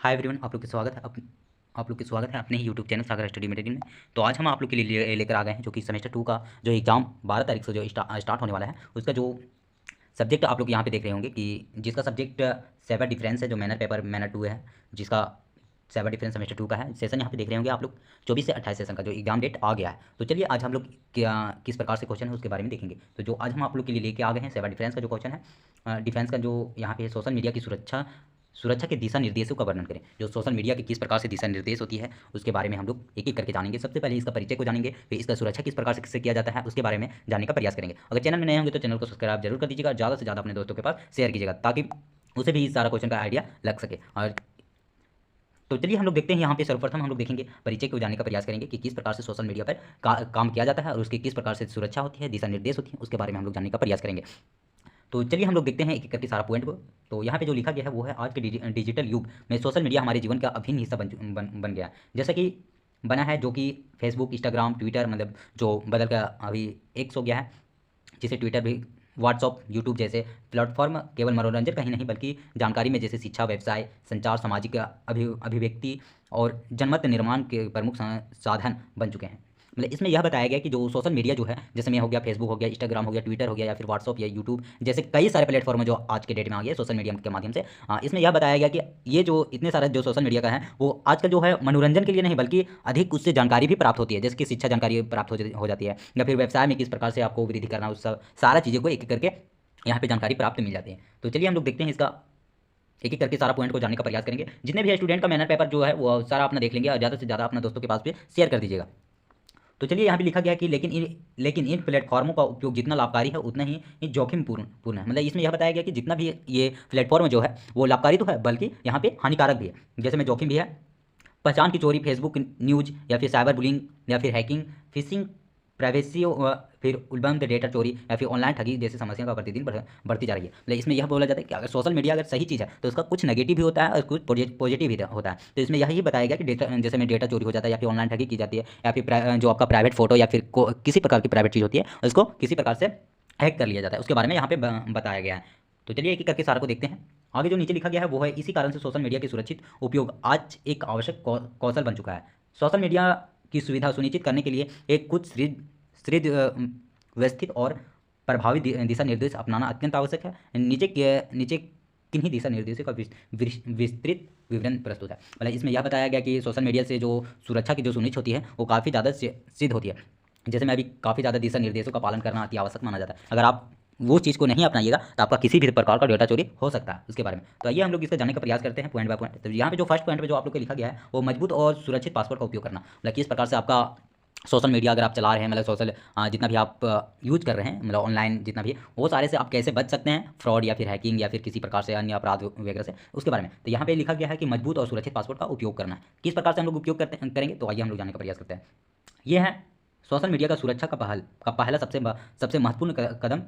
Hi everyone, आप लोग की स्वागत है अपने ही यूट्यूब चैनल सागर स्टडी मटेरियल में। तो आज हम आप लोग के लिए लेकर आ गए हैं जो कि सेमेस्टर 2 का जो एग्ज़ाम 12 तारीख से जो स्टार्ट होने वाला है उसका जो सब्जेक्ट आप लोग यहाँ पे देख रहे होंगे कि जिसका सब्जेक्ट सेवर डिफरेंस है, जो मैनर पेपर मैनर 2 है, जिसका सेवर डिफरेंस सेमेस्टर 2 का है। सेशन यहाँ पे देख रहे होंगे आप लोग 24 से 28 सेशन का जो एग्जाम डेट आ गया है। तो चलिए आज हम लोग क्या किस प्रकार से क्वेश्चन है उसके बारे में देखेंगे। तो जो आज हम आप लोग के लिए लेके आ गए हैं सेवर डिफरेंस का जो क्वेश्चन है, डिफेंस का जो यहाँ पे सोशल मीडिया की सुरक्षा सुरक्षा के दिशा निर्देशों का वर्णन करें। जो सोशल मीडिया के किस प्रकार से दिशा निर्देश होती है उसके बारे में हम लोग एक एक करके जानेंगे। सबसे पहले इसका परिचय को जानेंगे, फिर इसका सुरक्षा किस प्रकार से किया जाता है उसके बारे में जानने का प्रयास करेंगे। अगर चैनल में नए होंगे तो चैनल को सब्सक्राइब जरूर कर दीजिएगा, ज़्यादा से ज़्यादा अपने दोस्तों के पास शेयर कीजिएगा ताकि उसे भी इस सारा क्वेश्चन का आइडिया लग सके। और तो चलिए हम लोग देखते हैं, यहाँ पे सर्वप्रथम हम लोग देखेंगे परिचय को जानने का प्रयास करेंगे कि किस प्रकार से सोशल मीडिया पर काम किया जाता है और उसकी किस प्रकार से सुरक्षा होती है, दिशा निर्देश होती है, उसके बारे में हम लोग जानने का प्रयास करेंगे। तो चलिए हम लोग देखते हैं एक एक करके सारा पॉइंट को। तो यहाँ पे जो लिखा गया है वो है आज के डिजिटल युग में सोशल मीडिया हमारे जीवन का अभिन्न हिस्सा बन गया है। जैसा कि बना है जो कि फेसबुक, इंस्टाग्राम, ट्विटर, मतलब जो बदल कर अभी एक्स हो गया है, जिसे ट्विटर भी, व्हाट्सअप, यूट्यूब जैसे प्लेटफॉर्म केवल मनोरंजन का ही नहीं बल्कि जानकारी में जैसे शिक्षा, व्यवसाय, संचार, सामाजिक अभिव्यक्ति और जनमत निर्माण के प्रमुख साधन बन चुके हैं। मतलब इसमें यह बताया गया कि जो सोशल मीडिया जो है, जैसे में हो गया फेसबुक, हो गया इंस्टाग्राम, हो गया ट्विटर, हो गया या फिर व्हाट्सअप या यूट्यूब जैसे कई सारे प्लेटफॉर्म है जो आज के डेट में आ गए सोशल मीडिया के माध्यम से। इसमें यह बताया गया कि ये जो इतने सारे जो सोशल मीडिया का है वो आजकल जो है मनोरंजन के लिए नहीं बल्कि अधिक उससे जानकारी भी प्राप्त होती है, जैसे कि शिक्षा जानकारी प्राप्त हो जाती है, या फिर व्यवसाय में किस प्रकार से आपको वृद्धि करना, उस सब सारा चीज़ों को एक एक करके यहाँ पे जानकारी प्राप्त मिल जाती है। तो चलिए हम लोग देखते हैं इसका एक एक करके सारा पॉइंट को जानने का प्रयास करेंगे। जितने भी स्टूडेंट का मैनर पेपर जो है वो सारा अपना देख लेंगे और ज़्यादा से ज़्यादा अपने दोस्तों के पास भी शेयर कर दीजिएगा। तो चलिए यहाँ पे लिखा गया है कि लेकिन इन प्लेटफॉर्मों का उपयोग जितना लाभकारी है उतना ही जोखिम पूर्ण है। मतलब इसमें यह बताया गया कि जितना भी ये प्लेटफॉर्म जो है वो लाभकारी तो है बल्कि यहाँ पे हानिकारक भी है, जैसे में जोखिम भी है। पहचान की चोरी, फेसबुक न्यूज या फिर साइबर बुलिंग या फिर हैकिंग, फिशिंग, प्राइवेसी, फिर उल्लंघन डेटा चोरी या फिर ऑनलाइन ठगी जैसी समस्याओं का प्रतिदिन बढ़ती जा रही है। मतलब इसमें यह बोला जाता है कि अगर सोशल मीडिया अगर सही चीज़ है तो उसका कुछ नेगेटिव भी होता है और कुछ पॉजिटिव भी होता है। तो इसमें यही बताया गया कि डेटा, जैसे में डेटा चोरी हो जाता है या फिर ऑनलाइन ठगी की जाती है या फिर जो आपका प्राइवेट फोटो या फिर किसी प्रकार की प्राइवेट चीज़ होती है उसको किसी प्रकार से हैक कर लिया जाता है, उसके बारे में यहाँ पे बताया गया है। तो चलिए एक एक करके सारा को देखते हैं। आगे जो नीचे लिखा गया है वो है इसी कारण से सोशल मीडिया के सुरक्षित उपयोग आज एक आवश्यक कौशल बन चुका है। सोशल मीडिया की सुविधा सुनिश्चित करने के लिए एक कुछ व्यवस्थित और प्रभावी दिशा निर्देश अपनाना अत्यंत आवश्यक है। नीचे किन्हीं दिशा निर्देशों का विस्तृत विवरण प्रस्तुत है। मतलब इसमें यह बताया गया कि सोशल मीडिया से जो सुरक्षा की जो सुनिश्चित होती है वो काफ़ी ज़्यादा सिद्ध होती है। जैसे में अभी काफ़ी ज़्यादा दिशा निर्देशों का पालन करना अति आवश्यक माना जाता है। अगर आप वो चीज़ को नहीं अपनाइएगा तो आपका किसी भी प्रकार का डेटा चोरी हो सकता है उसके बारे में। तो आइए हम लोग इसका जानने का प्रयास करते हैं पॉइंट बाय पॉइंट। तो यहाँ पे जो फर्स्ट पॉइंट पे जो आप लोग को लिखा गया है वो मजबूत और सुरक्षित पासवर्ड का उपयोग करना। मतलब किस प्रकार से आपका सोशल मीडिया अगर आप चला रहे हैं, मतलब सोशल जितना भी आप यूज कर रहे हैं, मतलब ऑनलाइन जितना भी वो सारे से आप कैसे बच सकते हैं फ्रॉड या फिर हैकिंग या फिर किसी प्रकार से अन्य अपराध वगैरह से, उसके बारे में। तो यहाँ पे लिखा गया है कि मजबूत और सुरक्षित पासवर्ड का उपयोग करना है। किस प्रकार से हम लोग उपयोग करेंगे तो आइए हम लोग जानने का प्रयास करते हैं। ये है सोशल मीडिया का सुरक्षा का पहला सबसे महत्वपूर्ण कदम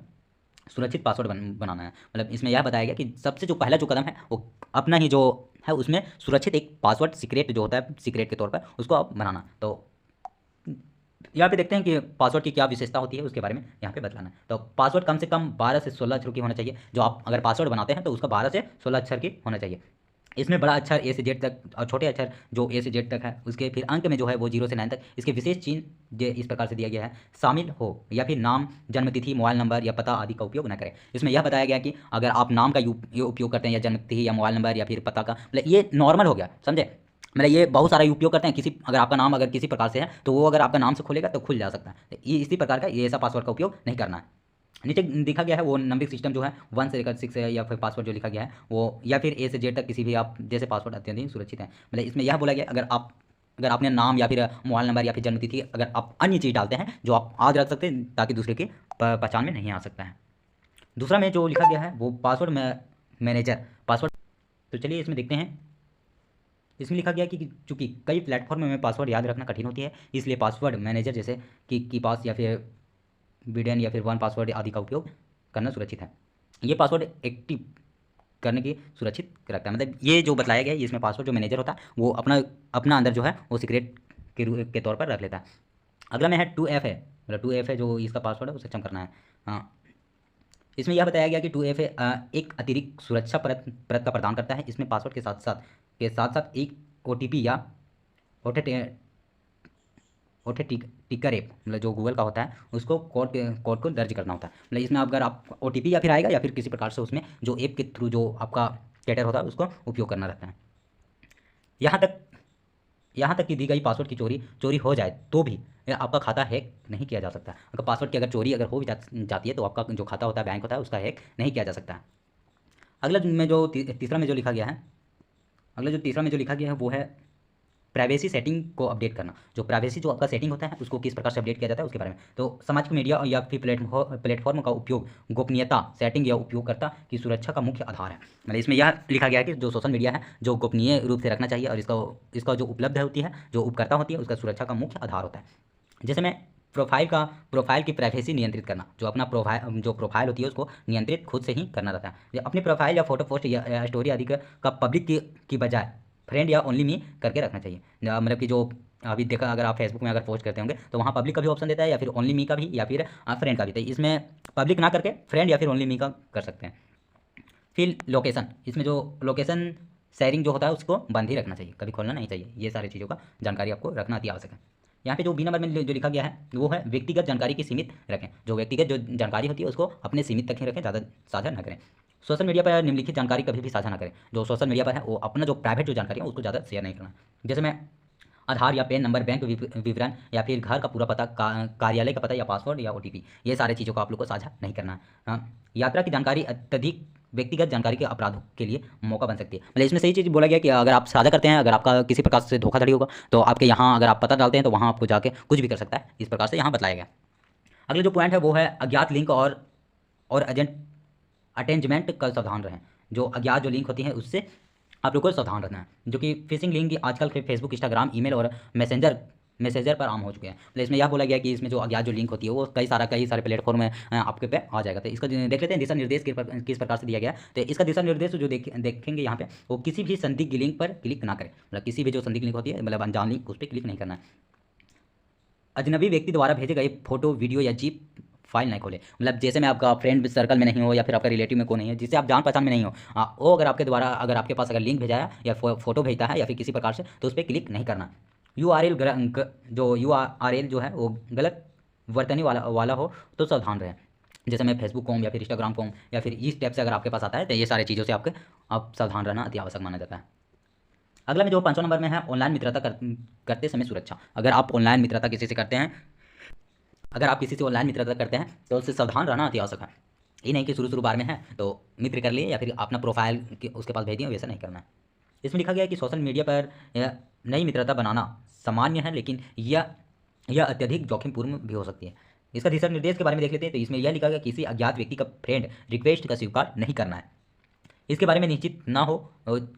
सुरक्षित पासवर्ड बनाना है। मतलब इसमें यह बताया गया कि सबसे जो पहला जो कदम है वो अपना ही जो है उसमें सुरक्षित एक पासवर्ड सीक्रेट जो होता है सीक्रेट के तौर पर उसको आप बनाना। तो यहाँ पे देखते हैं कि पासवर्ड की क्या विशेषता होती है उसके बारे में यहाँ पे बतलाना है। तो पासवर्ड कम से कम 12 से 16 अक्षरों की होना चाहिए। जो आप अगर पासवर्ड बनाते हैं तो उसका 12 से 16 अक्षर की होना चाहिए। इसमें बड़ा अक्षर ए से जेड तक और छोटे अक्षर जो ए से जेड तक है उसके फिर अंक में जो है वो 0 से 9 तक इसके विशेष चिन्ह जो इस प्रकार से दिया गया है शामिल हो, या फिर नाम, जन्मतिथि, मोबाइल नंबर या पता आदि का उपयोग न करें। इसमें यह बताया गया कि अगर आप नाम का उपयोग करते हैं या जन्मतिथि या मोबाइल नंबर या फिर पता का, मतलब ये नॉर्मल हो गया, समझे। मतलब ये बहुत सारा उपयोग करते हैं। किसी अगर आपका नाम अगर किसी प्रकार से है तो वो अगर आपका नाम से खुलेगा तो खुल जा सकता है। तो ये इसी प्रकार का ये ऐसा पासवर्ड का उपयोग नहीं करना है। नीचे दिखा गया है वो नंबरिंग सिस्टम जो है 1 से लेकर 6 है, या फिर पासवर्ड जो लिखा गया है वो या फिर ए से जेड तक किसी भी आप जैसे पासवर्ड अत्यंत ही सुरक्षित है। मतलब इसमें यह बोला गया अगर आपने नाम या फिर मोबाइल नंबर या फिर जन्मतिथि अगर आप अन्य चीज़ डालते हैं जो आप आज रख सकते हैं ताकि दूसरे की पहचान में नहीं आ सकता है। दूसरा में जो लिखा गया है वो पासवर्ड मैनेजर पासवर्ड। तो चलिए इसमें देखते हैं। इसमें लिखा गया कि चूंकि कई प्लेटफॉर्म में पासवर्ड याद रखना कठिन होती है इसलिए पासवर्ड मैनेजर जैसे कि पास या फिर बिडेन या फिर वन पासवर्ड आदि का उपयोग करना सुरक्षित है। ये पासवर्ड एक्टिव करने की सुरक्षित रखता है। मतलब ये जो बताया गया है इसमें पासवर्ड जो मैनेजर होता है वो अपना अंदर जो है वो सीक्रेट के तौर पर रख लेता है। अगला में है 2FA है, मतलब 2FA जो इसका पासवर्ड है वो सक्षम करना है। हाँ, इसमें यह बताया गया कि 2FA एक अतिरिक्त सुरक्षा परत का प्रदान करता है। इसमें पासवर्ड के साथ साथ के साथ साथ एक OTP या टिकर ऐप, मतलब जो गूगल का होता है, उसको कोड को दर्ज करना होता है। मतलब इसमें अगर आप OTP या फिर आएगा या फिर किसी प्रकार से उसमें जो ऐप के थ्रू जो आपका कैटर होता है उसको उपयोग करना रहता है। यहाँ तक कि दी गई पासवर्ड की चोरी हो जाए तो भी आपका खाता हैक नहीं किया जा सकता। अगर पासवर्ड की अगर चोरी अगर हो भी जाती है तो आपका जो खाता होता है, बैंक होता है, उसका हैक नहीं किया जा सकता है। अगला में जो तीसरा में जो लिखा गया है वो है प्राइवेसी सेटिंग को अपडेट करना। जो प्राइवेसी जो आपका सेटिंग होता है उसको किस प्रकार से अपडेट किया जाता है उसके बारे में। तो सामाजिक मीडिया या फिर प्लेटफॉर्म का उपयोग गोपनीयता सेटिंग या उपयोगकर्ता की सुरक्षा का मुख्य आधार है। मतलब इसमें यह लिखा गया है कि जो सोशल मीडिया है जो गोपनीय रूप से रखना चाहिए और इसका जो उपलब्ध होती है, जो उपकर्ता होती है, उसका सुरक्षा का मुख्य आधार होता है। जैसे मैं प्रोफाइल की प्राइवेसी नियंत्रित करना, जो अपना प्रोफाइल होती है उसको नियंत्रित खुद से ही करना रहता है। अपनी प्रोफाइल या फोटो पोस्ट या स्टोरी आदि का पब्लिक की बजाय फ्रेंड या ओनली मी करके रखना चाहिए। मतलब कि जो अभी देखा, अगर आप फेसबुक में अगर पोस्ट करते होंगे तो वहाँ पब्लिक का भी ऑप्शन देता है या फिर ओनली मी का भी या फिर फ्रेंड का भी। तो इसमें पब्लिक ना करके फ्रेंड या फिर ओनली मी का कर सकते हैं। फिर लोकेशन, इसमें जो लोकेशन शेयरिंग जो होता है उसको बंद ही रखना चाहिए, कभी खोलना नहीं चाहिए। ये सारी चीज़ों का जानकारी आपको रखना अति आवश्यक है। यहाँ पे जो बी नंबर में जो लिखा गया है वो है व्यक्तिगत जानकारी की सीमित रखें। जो व्यक्तिगत जो जानकारी होती है उसको अपने सीमित तक ही रखें, ज़्यादा साझा न करें। सोशल मीडिया पर निम्नलिखित जानकारी कभी भी साझा ना करें। जो सोशल मीडिया पर है वो अपना जो प्राइवेट जो जानकारी है उसको ज़्यादा शेयर नहीं करना। जैसे मैं आधार या पैन नंबर, बैंक विवरण या फिर घर का पूरा पता, कार्यालय का पता या पासवर्ड या OTP, ये सारे चीज़ों को आप लोग को साझा नहीं करना है। हाँ, यात्रा की जानकारी अत्यधिक व्यक्तिगत जानकारी के अपराधों के लिए मौका बन सकती है। मतलब इसमें सही चीज़ बोला गया कि अगर आप साझा करते हैं, अगर आपका किसी प्रकार से धोखाधड़ी होगा तो आपके यहाँ अगर आप पता डालते हैं तो वहाँ आपको जाके कुछ भी कर सकता है। इस प्रकार से यहाँ बताया गया। अगला जो पॉइंट है वो है अज्ञात लिंक और अटेंजमेंट का सावधान रहें। जो अज्ञात जो लिंक होती है उससे आप लोग को सावधान रहना है। जो कि फिशिंग लिंक आजकल फेसबुक, इंस्टाग्राम, ईमेल और मैसेंजर पर आम हो चुके हैं। तो इसमें यह बोला गया कि इसमें जो अज्ञात जो लिंक होती है वो कई सारे प्लेटफॉर्म में आपके पे आ जाएगा। तो इसका देख लेते हैं दिशा निर्देश किस प्रकार से दिया गया। तो इसका दिशा निर्देश जो देखेंगे यहाँ पे, वो किसी भी संदिग्ध लिंक पर क्लिक ना करें। मतलब किसी भी जो संदिग्ध लिंक होती है, मतलब अनजान लिंक, उस पर क्लिक नहीं करना है। अजनबी व्यक्ति द्वारा भेजे गए फोटो, वीडियो या जीप फाइल नहीं खोले। मतलब जैसे में आपका फ्रेंड सर्कल में नहीं हो या फिर आपका रिलेटिव में कोई नहीं है जिससे आप जान पहचान में नहीं हो, वो अगर आपके द्वारा अगर आपके पास अगर लिंक भेजा है या फोटो भेजता है या फिर किसी प्रकार से, तो उस पर क्लिक नहीं करना। URL जो है वो गलत वर्तनी वाला हो तो सावधान रहें। जैसे मैं फेसबुक कॉम या फिर इंस्टाग्राम कॉम या फिर इस टाइप से अगर आपके पास आता है तो ये सारी चीज़ों से आप सावधान रहना अति आवश्यक माना जाता है। अगला में जो 5वां नंबर में है ऑनलाइन मित्रता करते समय सुरक्षा। अगर आप ऑनलाइन मित्रता किसी से करते हैं, तो उससे सावधान रहना अति आवश्यक है। ये नहीं कि शुरू बार में है तो मित्र कर लिए या फिर अपना प्रोफाइल उसके पास भेज दिया, वैसा नहीं करना है। इसमें लिखा गया है कि सोशल मीडिया पर नई मित्रता बनाना सामान्य है, लेकिन यह अत्यधिक जोखिमपूर्ण भी हो सकती है। इसका दिशा निर्देश के बारे में देख लेते हैं। तो इसमें यह लिखा गया किसी अज्ञात व्यक्ति का फ्रेंड रिक्वेस्ट का स्वीकार नहीं करना है। इसके बारे में निश्चित ना हो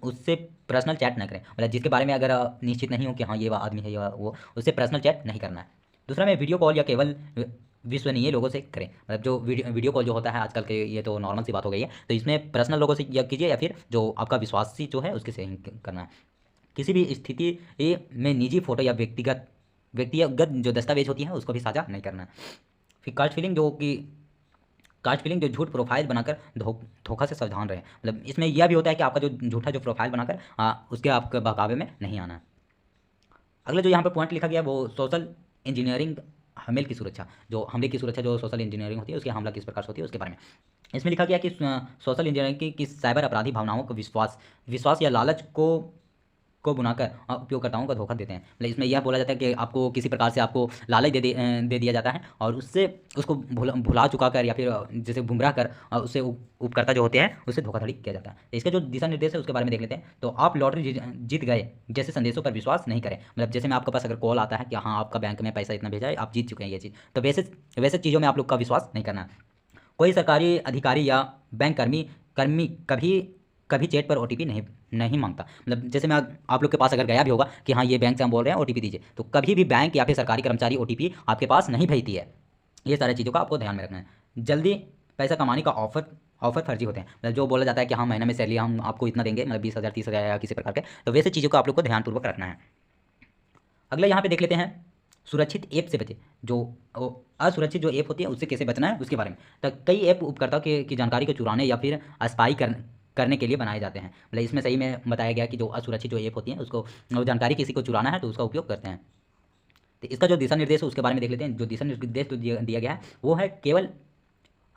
उससे पर्सनल चैट ना करें। मतलब जिसके बारे में अगर निश्चित नहीं हो कि हाँ ये आदमी है या वो, उससे पर्सनल चैट नहीं करना है। दूसरा में वीडियो कॉल या केवल विश्वसनीय लोगों से करें। मतलब जो वीडियो कॉल जो होता है आजकल के, ये तो नॉर्मल सी बात हो गई है, तो इसमें पर्सनल लोगों से या कीजिए या फिर जो आपका विश्वासी जो है उसके से ही करना है। किसी भी स्थिति में निजी फोटो या व्यक्तिगत जो दस्तावेज होती है उसको भी साझा नहीं करना है। फिर कास्ट फिलिंग जो झूठ प्रोफाइल बनाकर धोखा से सावधान रहे। मतलब इसमें यह भी होता है कि आपका जो झूठा जो प्रोफाइल बनाकर उसके आपके बहकावे में नहीं आना है। अगला जो यहाँ पे पॉइंट लिखा गया वो सोशल इंजीनियरिंग हमले की सुरक्षा। जो सोशल इंजीनियरिंग होती है उसकी हमला किस प्रकार से होती है उसके बारे में इसमें लिखा गया कि सोशल इंजीनियरिंग की साइबर अपराधी भावनाओं को विश्वास या लालच को बुनाकर उपयोगकर्ताओं को धोखा देते हैं। मतलब इसमें यह बोला जाता है कि आपको किसी प्रकार से आपको लालच दे दिया जाता है और उससे उसको भुला चुका कर या फिर जैसे गुमराह कर उससे उपकर्ता जो होते हैं उससे धोखाधड़ी किया जाता है। इसके जो दिशा निर्देश है उसके बारे में देख लेते हैं। तो आप लॉटरी जीत गए जैसे संदेशों पर विश्वास नहीं करें। मतलब जैसे में आपके पास अगर कॉल आता है कि हाँ आपका बैंक में पैसा इतना भेजा है, आप जीत चुके हैं ये चीज़, तो वैसे चीज़ों में आप लोग का विश्वास नहीं करना। कोई सरकारी अधिकारी या बैंक कर्मी कभी चैट पर OTP नहीं मांगता। मतलब जैसे मैं आप लोग के पास अगर गया भी होगा कि हाँ ये बैंक से हम बोल रहे हैं OTP दीजिए, तो कभी भी बैंक या फिर सरकारी कर्मचारी OTP आपके पास नहीं भेजती है। ये सारी चीज़ों का आपको ध्यान में रखना है। जल्दी पैसा कमाने का ऑफर फर्जी होते हैं। मतलब जो बोला जाता है कि हाँ महीने में सैलरी हम आपको इतना देंगे, मतलब 20,000 30,000 या किसी प्रकार के, तो वैसे चीज़ों को आप लोग को ध्यानपूर्वक रखना है। अगला यहाँ पे देख लेते हैं सुरक्षित ऐप से बचे। जो असुरक्षित जो ऐप होती है उससे कैसे बचना है उसके बारे में। तो कई ऐप उपकर्ता की जानकारी को चुराने या फिर करने के लिए बनाए जाते हैं। मतलब इसमें सही में बताया गया कि जो असुरक्षित जो ऐप होती हैं उसको जानकारी किसी को चुराना है तो उसका उपयोग करते हैं। तो इसका जो दिशा निर्देश है उसके बारे में देख लेते हैं। जो दिशा निर्देश जो दिया गया है वो है केवल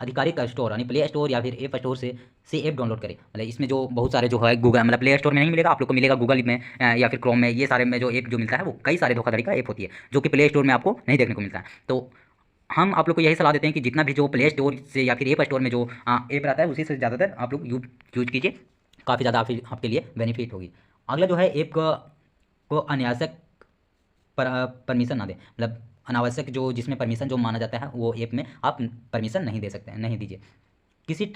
आधिकारिक स्टोर यानी प्ले स्टोर या फिर ऐप स्टोर से ऐप डाउनलोड करें। मतलब इसमें जो बहुत सारे जो है गूगल मतलब प्ले स्टोर में नहीं मिलेगा, आप लोग को मिलेगा गूगल में या फिर क्रोम में। ये सारे में जो ऐप जो मिलता है वो कई सारे धोखाधड़ी का ऐप होती है जो कि प्ले स्टोर में आपको नहीं देखने को मिलता है। तो हम आप लोग को यही सलाह देते हैं कि जितना भी जो प्ले स्टोर से या फिर ऐप स्टोर में जो ऐप रहता है उसी से ज़्यादातर आप लोग यूज कीजिए, काफ़ी ज़्यादा आपके लिए बेनिफिट होगी। अगला जो है ऐप को अनावश्यक परमिशन ना दें। मतलब अनावश्यक जो जिसमें परमिशन जो माना जाता है वो ऐप में आप परमिशन नहीं दे सकते हैं, नहीं दीजिए। किसी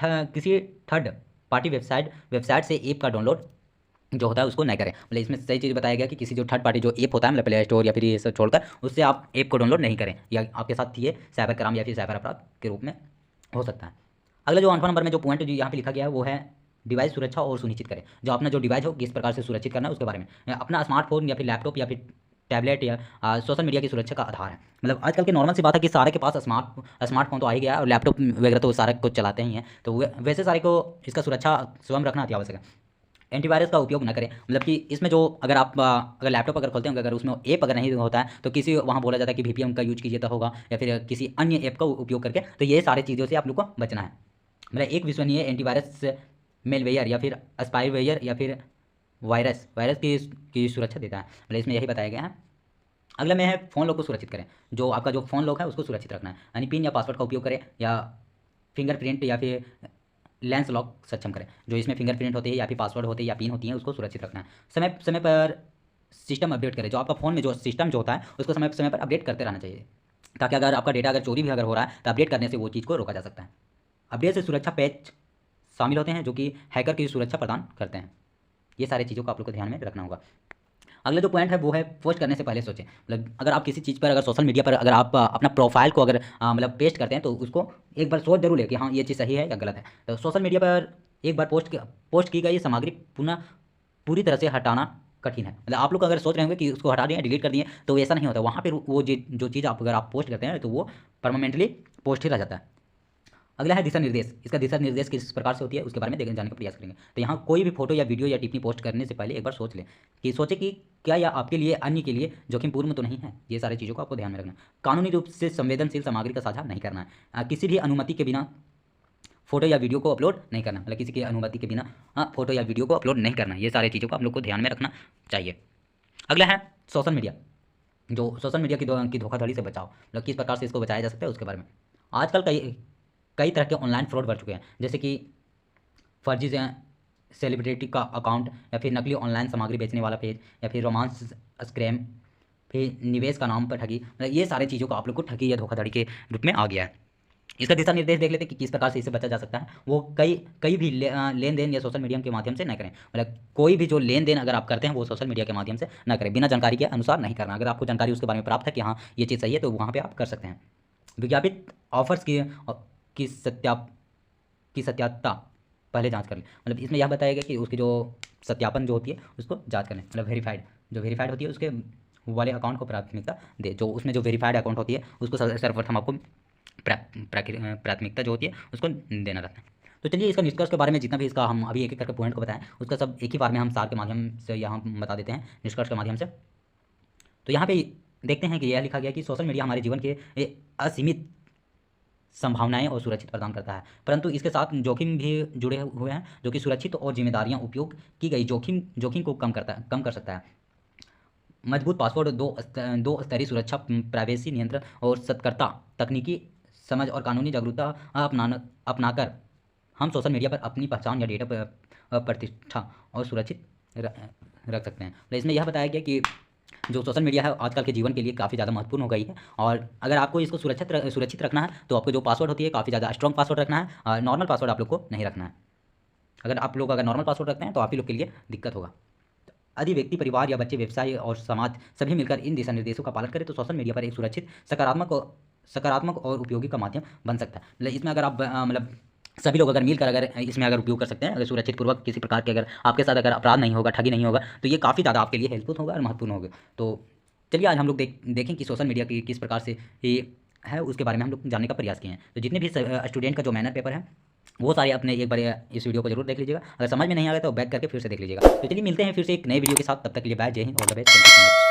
थर्ड पार्टी वेबसाइट से ऐप का डाउनलोड जो होता है उसको नहीं करें। मतलब इसमें सही चीज़ बताया गया कि किसी जो थर्ड पार्टी जो ऐप होता है मतलब प्ले स्टोर या फिर ये सब छोड़कर उससे आप ऐप को डाउनलोड नहीं करें, या आपके साथ ये साइबर क्राइम या फिर साइबर अपराध के रूप में हो सकता है। अगला जो 8वां नंबर में जो पॉइंट जो यहाँ पे लिखा गया है वो है डिवाइस सुरक्षा और सुनिश्चित करें। जो अपना जो डिवाइस हो किस प्रकार से सुरक्षित करना है उसके बारे में। अपना स्मार्टफोन या फिर लैपटॉप या फिर टैबलेट या सोशल मीडिया की सुरक्षा का आधार है। मतलब आजकल की नॉर्मल सी बात है कि सारे के पास स्मार्टफोन तो आ ही गया है और लैपटॉप वगैरह तो सारे कुछ चलाते ही हैं। तो वैसे सारे को इसका सुरक्षा स्वयं रखना अति आवश्यक है। एंटीवायरस का उपयोग ना करें। मतलब कि इसमें जो अगर आप अगर लैपटॉप अगर खोलते हैं अगर उसमें ऐप अगर नहीं होता है तो किसी वहाँ बोला जाता है कि VPN का यूज कीजिए तो होगा, या फिर किसी अन्य ऐप का उपयोग करके। तो ये सारी चीज़ों से आप लोग को बचना है। मतलब एक विश्वसनीय एंटीवायरस मेलवेयर या फिर स्पाईवेयर या फिर वायरस की सुरक्षा देता है। मतलब इसमें यही बताया गया है। अगला में है फ़ोन लॉक को सुरक्षित करें। जो आपका जो फ़ोन लॉक है उसको सुरक्षित रखना है, यानी पिन या पासवर्ड का उपयोग करें या फिंगरप्रिंट या फिर लेंस लॉक सक्षम करें। जो इसमें फिंगरप्रिंट होती है या फिर पासवर्ड होते हैं या पिन होती है उसको सुरक्षित रखना है। समय समय पर सिस्टम अपडेट करें। जो आपका फ़ोन में जो सिस्टम जो होता है उसको समय समय पर अपडेट करते रहना चाहिए, ताकि अगर आपका डेटा अगर चोरी भी अगर हो रहा है तो अपडेट करने से वो चीज़ को रोका जा सकता है। अपडेट से सुरक्षा पैच शामिल होते हैं जो कि हैकर की सुरक्षा प्रदान करते हैं। ये सारी चीज़ों को आप लोग को ध्यान में रखना होगा। अगला जो पॉइंट है वो है पोस्ट करने से पहले सोचें। मतलब अगर आप किसी चीज़ पर अगर सोशल मीडिया पर अगर आप अपना प्रोफाइल को अगर मतलब पेस्ट करते हैं तो उसको एक बार सोच जरूर ले कि हाँ ये चीज़ सही है या गलत है। तो सोशल मीडिया पर एक बार पोस्ट की गई सामग्री पुनः पूरी तरह से हटाना कठिन है। मतलब आप लोग अगर सोच रहे होंगे कि उसको हटा दिए डिलीट कर दिए तो ऐसा नहीं होता। वहाँ पर वो जो चीज़ आप अगर आप पोस्ट करते हैं तो वो परमानेंटली पोस्ट ही रह जाता है। अगला है दिशा निर्देश। इसका दिशा निर्देश किस प्रकार से होती है उसके बारे में जाने का प्रयास करेंगे। तो यहाँ कोई भी फोटो या वीडियो या टिप्पणी पोस्ट करने से पहले एक बार सोच लें कि क्या यह आपके लिए अन्य के लिए जोखिमपूर्ण तो नहीं है। ये सारी चीज़ों को आपको ध्यान में रखना। कानूनी रूप से संवेदनशील सामग्री का साझा नहीं करना है। किसी भी अनुमति के बिना फोटो या वीडियो को अपलोड नहीं करना। मतलब किसी की अनुमति के बिना फोटो या वीडियो को अपलोड नहीं करना। ये सारी चीज़ों को आप लोग को ध्यान में रखना चाहिए। अगला है सोशल मीडिया। जो सोशल मीडिया की धोखाधड़ी से बचाओ, मतलब किस प्रकार से इसको बचाया जा सकता है उसके बारे में। आजकल कई तरह के ऑनलाइन फ्रॉड बढ़ चुके हैं, जैसे कि फर्जी सेलिब्रिटी का अकाउंट या फिर नकली ऑनलाइन सामग्री बेचने वाला पेज या फिर रोमांस स्क्रैम, फिर निवेश का नाम पर ठगी। मतलब ये सारी चीज़ों को आप लोग को ठगी या धोखाधड़ी के रूप में आ गया है। इसका दिशा निर्देश देख लेते हैं कि किस प्रकार से इससे बचा जा सकता है। वो कई भी लेन देन या सोशल मीडिया के माध्यम से न करें। मतलब कोई भी जो लेन देन अगर आप करते हैं वो सोशल मीडिया के माध्यम से न करें, बिना जानकारी के अनुसार नहीं करना। अगर आपको जानकारी उसके बारे में प्राप्त है कि हाँ ये चीज़ सही है तो वहाँ पर आप कर सकते हैं। विज्ञापित ऑफर्स की सत्याता पहले जांच कर लें। मतलब इसमें यह बताया गया कि उसकी जो सत्यापन जो होती है उसको जांच कर लें। मतलब वेरीफाइड होती है उसके वाले अकाउंट को प्राथमिकता दे। जो उसमें जो वेरीफाइड अकाउंट होती है उसको सर्वप्रथम आपको प्राथमिकता जो होती है उसको देना रहता है। तो चलिए इसका निष्कर्ष के बारे में जितना भी इसका हम अभी एक एक करके पॉइंट को बताएं उसका सब एक ही बार में हम सार के माध्यम से यहाँ बता देते हैं निष्कर्ष के माध्यम से। तो यहाँ पे देखते हैं कि यह लिखा गया कि सोशल मीडिया हमारे जीवन के असीमित संभावनाएं और सुरक्षित प्रदान करता है, परंतु इसके साथ जोखिम भी जुड़े हुए हैं जो कि सुरक्षित और जिम्मेदारियां उपयोग की गई जोखिम को कम कर सकता है। मजबूत पासवर्ड, दो स्तरीय सुरक्षा, प्राइवेसी नियंत्रण और सतर्कता, तकनीकी समझ और कानूनी जागरूकता अपनाकर हम सोशल मीडिया पर अपनी पहचान या डेटा प्रतिष्ठा और सुरक्षित रख सकते हैं। तो इसमें यह बताया गया कि जो सोशल मीडिया है आजकल के जीवन के लिए काफ़ी ज़्यादा महत्वपूर्ण हो गई है, और अगर आपको इसको सुरक्षित रखना है तो आपको जो पासवर्ड होती है काफ़ी ज़्यादा स्ट्रॉन्ग पासवर्ड रखना है, और नॉर्मल पासवर्ड आप लोग को नहीं रखना है। अगर आप लोग नॉर्मल पासवर्ड रखते हैं तो आप ही लोग के लिए दिक्कत होगा। यदि व्यक्ति, परिवार या बच्चे, व्यवसाय और समाज सभी मिलकर इन दिशा निर्देशों का पालन करें तो सोशल मीडिया पर एक सुरक्षित, सकारात्मक और उपयोगी का माध्यम बन सकता है। मतलब इसमें अगर आप मतलब सभी लोग अगर मिलकर अगर इसमें अगर उपयोग कर सकते हैं, अगर सुरक्षित पूर्वक किसी प्रकार के अगर आपके साथ अगर अपराध नहीं होगा, ठगी नहीं होगा, तो ये काफ़ी ज़्यादा आपके लिए हेल्पफुल होगा और महत्वपूर्ण होगा। तो चलिए आज हम लोग देखें कि सोशल मीडिया की किस प्रकार से ये है उसके बारे में हम लोग जानने का प्रयास किए हैं। तो जितने भी स्टूडेंट का जो मैनर पेपर है वो सारे अपने एक बार इस वीडियो को जरूर देख लीजिएगा। अगर समझ में नहीं आ गया तो बैक करके फिर से देख लीजिएगा। तो चलिए मिलते हैं फिर से एक नए वीडियो के साथ, तब तक के लिए बाय, जय Hind, all the best, thank you so much.